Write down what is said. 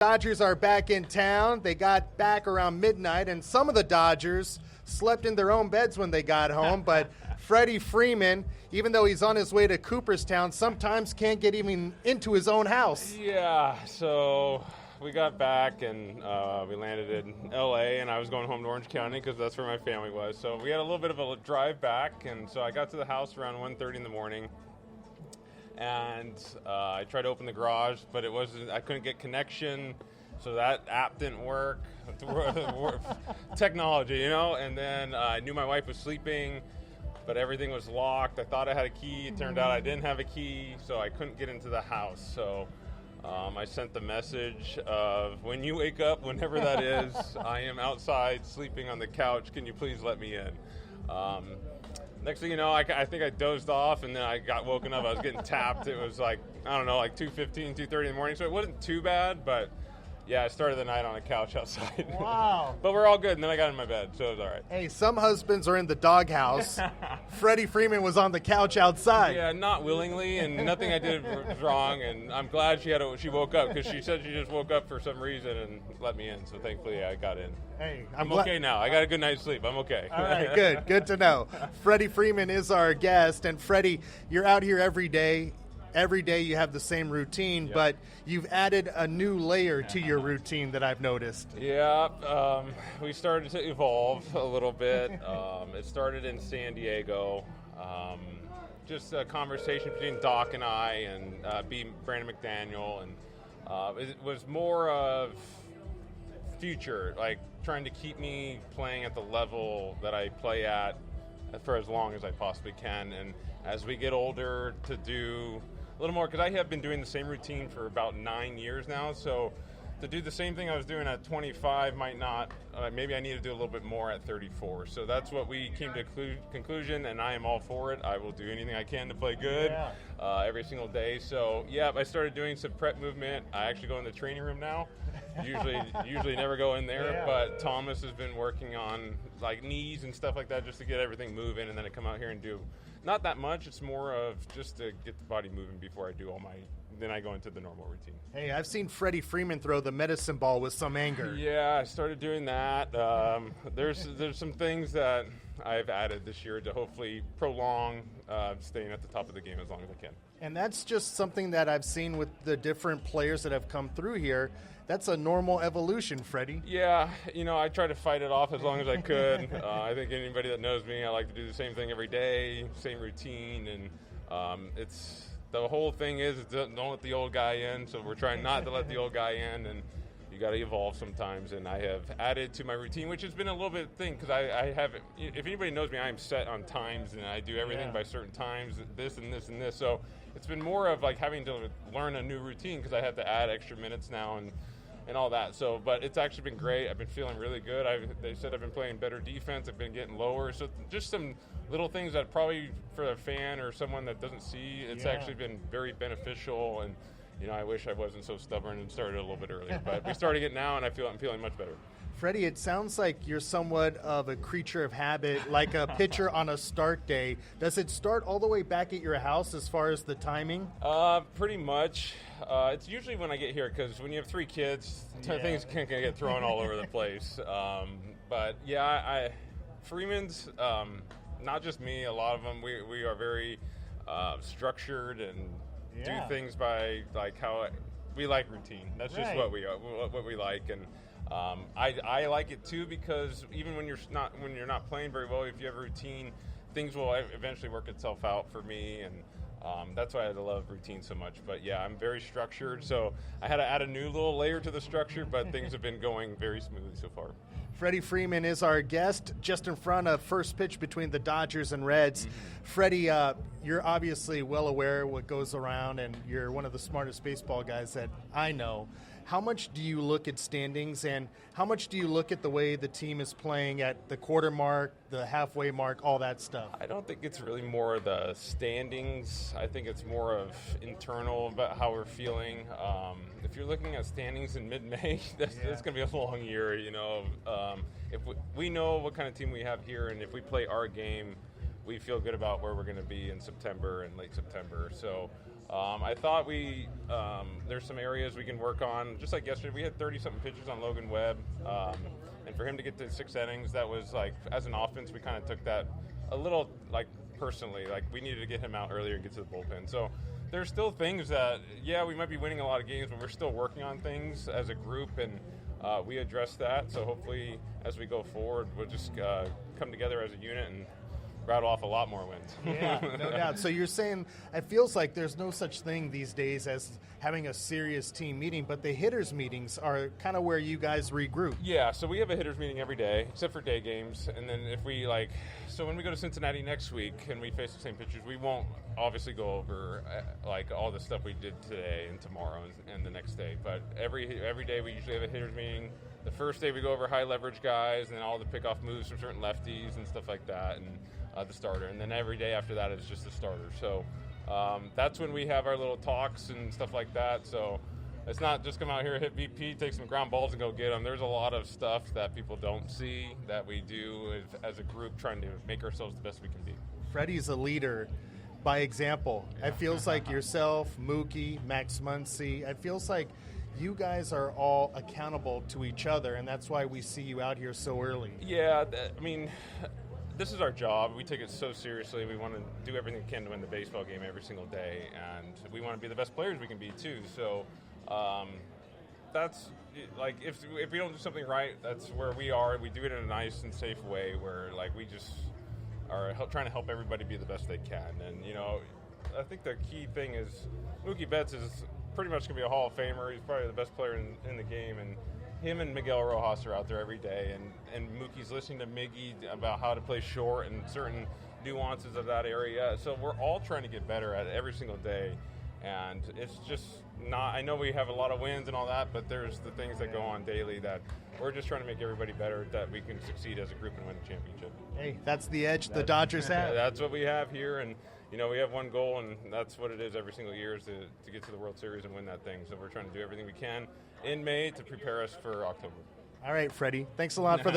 Dodgers are back in town. They got back around midnight, and some of the Dodgers slept in their own beds when they got home. But Freddie Freeman, even though he's on his way to Cooperstown, sometimes can't get even into his own house. Yeah, so we got back and we landed in L.A., and I was going home to Orange County because that's where my family was. So we had a little bit of a drive back, and so I got to the house around 1:30 in the morning. And I tried to open the garage, but I couldn't get connection, so that app didn't work. Technology, and then I knew my wife was sleeping, but everything was locked. I thought I had a key. It turned out I didn't have a key, so I couldn't get into the house. So I sent the message of, when you wake up, whenever that is, I am outside sleeping on the couch. Can you please let me in? Next thing you know, I think I dozed off, and then I got woken up. I was getting tapped. It was like 2:15, 2:30 in the morning, so it wasn't too bad, but yeah, I started the night on a couch outside. Wow. But we're all good, and then I got in my bed, so it was all right. Hey, some husbands are in the doghouse. Freddie Freeman was on the couch outside. Yeah, not willingly, and nothing I did was wrong, and I'm glad she woke up, because she said she just woke up for some reason and let me in, so thankfully I got in. Hey, I'm okay now. I got a good night's sleep. I'm okay. All right, good. Good to know. Freddie Freeman is our guest, and Freddie, you're out here every day. Every day you have the same routine, Yep. but you've added a new layer to your routine that I've noticed. Yeah, we started to evolve a little bit. It started in San Diego. Just a conversation between Doc and I and Brandon McDaniel, and it was more of future, like trying to keep me playing at the level that I play at for as long as I possibly can, and as we get older, to do a little more, because I have been doing the same routine for about 9 years now, so to do the same thing I was doing at 25 might not, maybe I need to do a little bit more at 34. So that's what we came to conclusion, and I am all for it. I will do anything I can to play good every single day. So yeah, I started doing some prep movement. I actually go in the training room now. Usually never go in there, but Thomas has been working on like knees and stuff like that just to get everything moving, and then I come out here and do not that much. It's more of just to get the body moving before I do then I go into the normal routine. Hey, I've seen Freddie Freeman throw the medicine ball with some anger. Yeah, I started doing that. There's some things that I've added this year to hopefully prolong staying at the top of the game as long as I can. And that's just something that I've seen with the different players that have come through here. That's a normal evolution, Freddie. Yeah, I try to fight it off as long as I could. I think anybody that knows me, I like to do the same thing every day, same routine, and it's the whole thing is don't let the old guy in. So we're trying not to let the old guy in, and you got to evolve sometimes. And I have added to my routine, which has been a little bit thing, because I have. If anybody knows me, I am set on times, and I do everything by certain times. This and this and this. So it's been more of like having to learn a new routine, because I have to add extra minutes now and all that. So, but it's actually been great. I've been feeling really good. They said I've been playing better defense. I've been getting lower. So just some little things that probably for a fan or someone that doesn't see, it's actually been very beneficial. And, I wish I wasn't so stubborn and started a little bit earlier. But we started it now, and I'm feeling much better. Freddie, it sounds like you're somewhat of a creature of habit, like a pitcher on a start day. Does it start all the way back at your house as far as the timing? Pretty much. It's usually when I get here, because when you have 3 kids, things can get thrown all over the place. But yeah, Freeman's, not just me, a lot of them, we are very structured and do things by like how we like routine. That's just what we like, and I like it too, because even when you're not playing very well, if you have a routine, things will eventually work itself out for me, and that's why I love routine so much. But yeah, I'm very structured, so I had to add a new little layer to the structure, but things have been going very smoothly so far. Freddie Freeman is our guest, just in front of first pitch between the Dodgers and Reds. Freddie, you're obviously well aware of what goes around, and you're one of the smartest baseball guys that I know. How much do you look at standings, and how much do you look at the way the team is playing at the quarter mark, the halfway mark, all that stuff? I don't think it's really more of the standings. I think it's more of internal about how we're feeling. If you're looking at standings in mid-May, that's going to be a long year. If we know what kind of team we have here, and if we play our game, we feel good about where we're going to be in September and late September. So I thought there's some areas we can work on. Just like yesterday, we had 30-something pitches on Logan Webb, and for him to get to 6 innings, that was like, as an offense, we kind of took that a little like personally. Like we needed to get him out earlier and get to the bullpen. So there's still things that, yeah, we might be winning a lot of games, but we're still working on things as a group, and we address that. So hopefully, as we go forward, we'll just come together as a unit and rattle off a lot more wins. Yeah, no doubt. So you're saying it feels like there's no such thing these days as having a serious team meeting, but the hitters meetings are kind of where you guys regroup. Yeah, so we have a hitters meeting every day, except for day games. And then if we so when we go to Cincinnati next week and we face the same pitchers, we won't obviously go over all the stuff we did today and tomorrow and the next day. But every day we usually have a hitters meeting. The first day we go over high leverage guys and all the pickoff moves from certain lefties and stuff like that, and the starter. And then every day after that is just the starter. So that's when we have our little talks and stuff like that. So it's not just come out here, hit VP, take some ground balls and go get them. There's a lot of stuff that people don't see that we do as a group, trying to make ourselves the best we can be. Freddie's a leader by example. Yeah. It feels like yourself, Mookie, Max Muncy, it feels like you guys are all accountable to each other, and that's why we see you out here so early. Yeah, I mean, this is our job. We take it so seriously. We want to do everything we can to win the baseball game every single day, and we want to be the best players we can be too. So that's like, if we don't do something right, that's where we are. We do it in a nice and safe way where we just are trying to help everybody be the best they can. And I think the key thing is Mookie Betts is pretty much going to be a Hall of Famer. He's probably the best player in the game, and him and Miguel Rojas are out there every day, and Mookie's listening to Miggy about how to play short and certain nuances of that area. So we're all trying to get better at it every single day, and it's just not, I know we have a lot of wins and all that, but there's the things that go on daily that we're just trying to make everybody better, that we can succeed as a group and win a championship. Hey, that's the edge the Dodgers have. That's what we have here, and we have one goal, and that's what it is every single year, is to get to the World Series and win that thing. So we're trying to do everything we can in May to prepare us for October. All right, Freddie. Thanks a lot for the